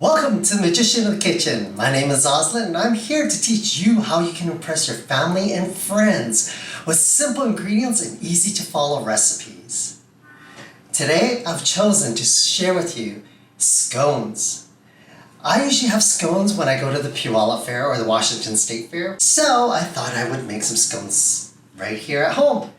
Welcome to the Magician of the Kitchen. My name is Oslen and I'm here to teach you how you can impress your family and friends with simple ingredients and easy to follow recipes. Today I've chosen to share with you scones. I usually have scones when I go to the Puyallup Fair or the Washington State Fair, so I thought I would make some scones right here at home.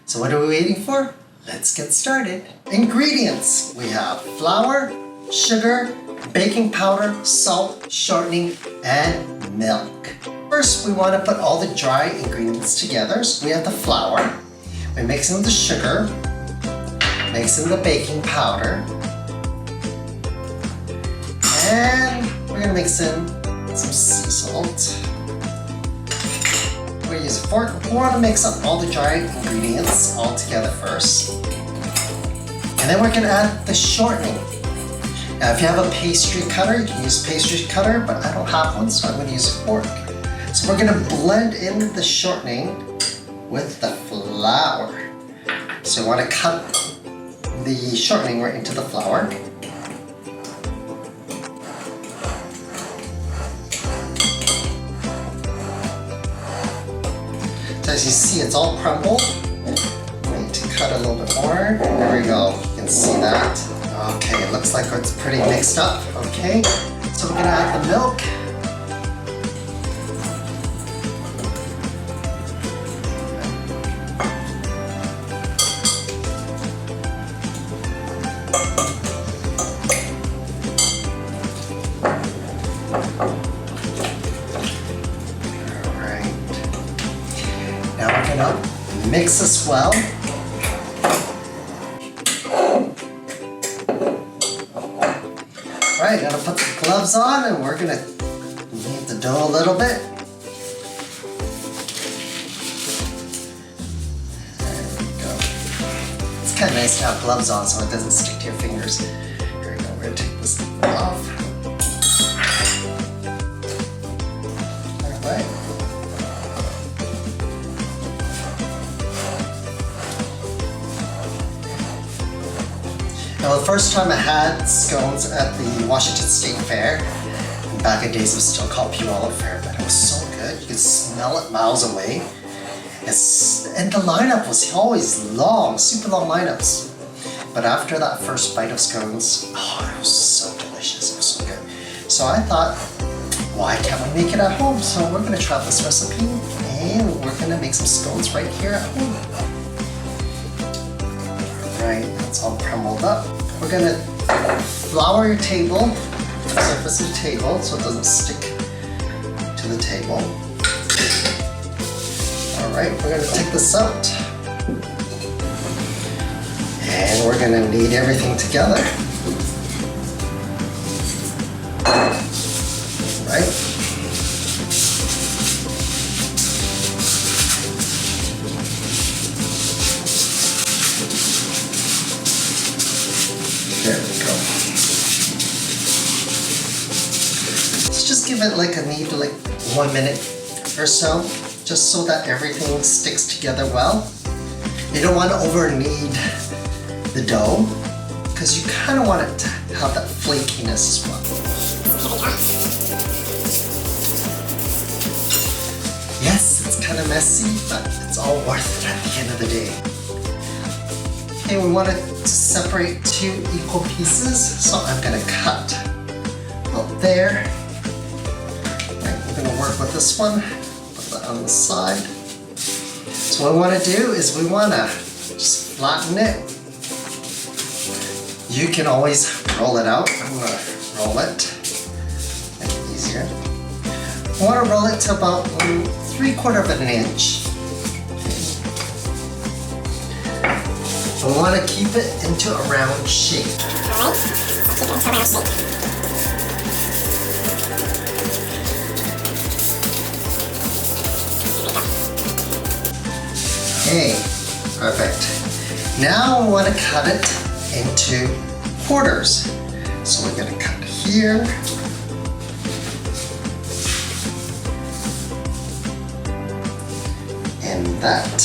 So what are we waiting for? Let's get started. Ingredients: we have flour, sugar, baking powder, salt, shortening, and milk. First, we want to put all the dry ingredients together. So we have the flour, we mix in the sugar, mix in the baking powder, and we're going to mix in some sea salt. We're going to use a fork. We want to mix up all the dry ingredients all together first. And then we're going to add the shortening. Now if you have a pastry cutter, you can use a pastry cutter, but I don't have one, so I'm going to use a fork. So we're going to blend in the shortening with the flour. So you want to cut the shortening right into the flour. So as you see, it's all crumbled. I need to cut a little bit more. There we go. You can see that. Okay, it looks like it's pretty mixed up. Okay, so we're gonna add the milk. All right. Now we're gonna mix this well. Alright, gonna put the gloves on and we're gonna knead the dough a little bit. There we go. It's kind of nice to have gloves on so it doesn't stick to your fingers. Here we go, we're gonna take this off. Alright. Now the first time I had scones at the Washington State Fair, back in days it was still called Puyallup Fair, but it was so good. You could smell it miles away. And the lineup was always long, super long lineups. But after that first bite of scones, oh, it was so delicious, it was so good. So I thought, why can't we make it at home? So we're gonna try this recipe and we're gonna make some scones right here at home. Right, that's all crumbled up. We're gonna flour your table, the surface of the table, so it doesn't stick to the table. All right, we're gonna take this out. And we're gonna knead everything together. Right. There we go. Let's just give it like a knead, like 1 minute or so, just so that everything sticks together well. You don't want to over knead the dough, because you kind of want it to have that flakiness as well. Yes, it's kind of messy, but it's all worth it at the end of the day. Okay, we want to separate 2 equal pieces, so I'm going to cut out there. Right, we're going to work with this one, put that on the side. So what we want to do is we want to just flatten it. You can always roll it out. I'm going to roll it, make it easier. I want to roll it to about 3/4 of an inch. We want to keep it into a round shape. Alright, keep it into a round shape. Okay, perfect. Now we want to cut it into quarters. So we're going to cut here. And that.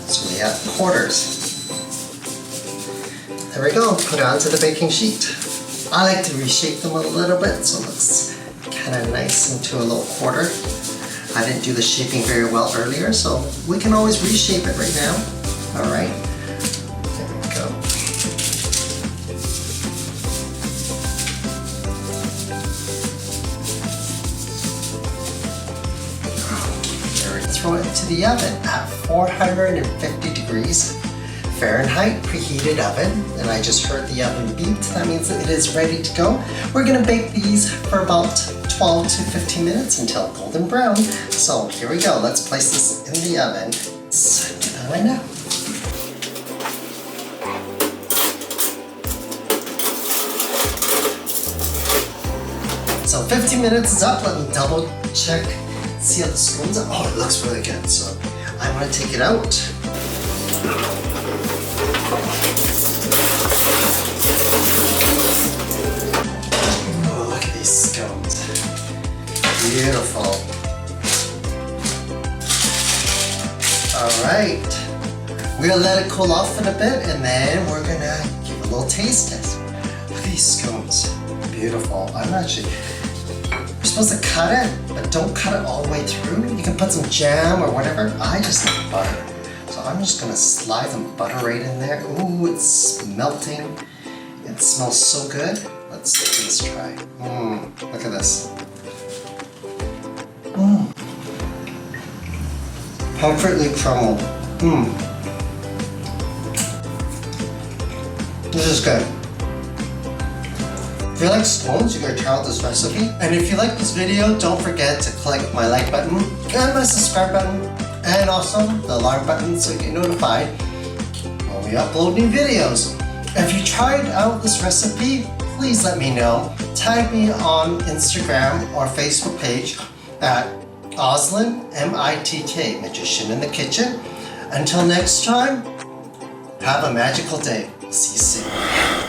So we have quarters. There we go, put it onto the baking sheet. I like to reshape them a little bit so it looks kind of nice into a little quarter. I didn't do the shaping very well earlier, so we can always reshape it right now. All right, there we go. Throw it into the oven at 450 degrees Fahrenheit preheated oven, and I just heard the oven beep. That means that it is ready to go. We're gonna bake these for about 12 to 15 minutes until golden brown. So here we go. Let's place this in the oven. Let's do that right now. So 15 minutes is up. Let me double check. See how the scones are? Oh, it looks really good. So I want to take it out. Oh, look at these scones. Beautiful. All right. We're gonna let it cool off in a bit, and then we're gonna give it a little taste test. Look at these scones. Beautiful. You're supposed to cut it, but don't cut it all the way through. You can put some jam or whatever. I just like butter. So I'm just gonna slide some butter right in there. Ooh, it's melting. It smells so good. Let's give this a try. Look at this. Perfectly crumbled. This is good. If you like scones, you gotta try out this recipe. And if you like this video, don't forget to click my like button and my subscribe button, and also the alarm button so you get notified when we upload new videos. If you tried out this recipe, please let me know. Tag me on Instagram or Facebook page at Oslen, M-I-T-K, Magician in the Kitchen. Until next time, have a magical day. See you soon.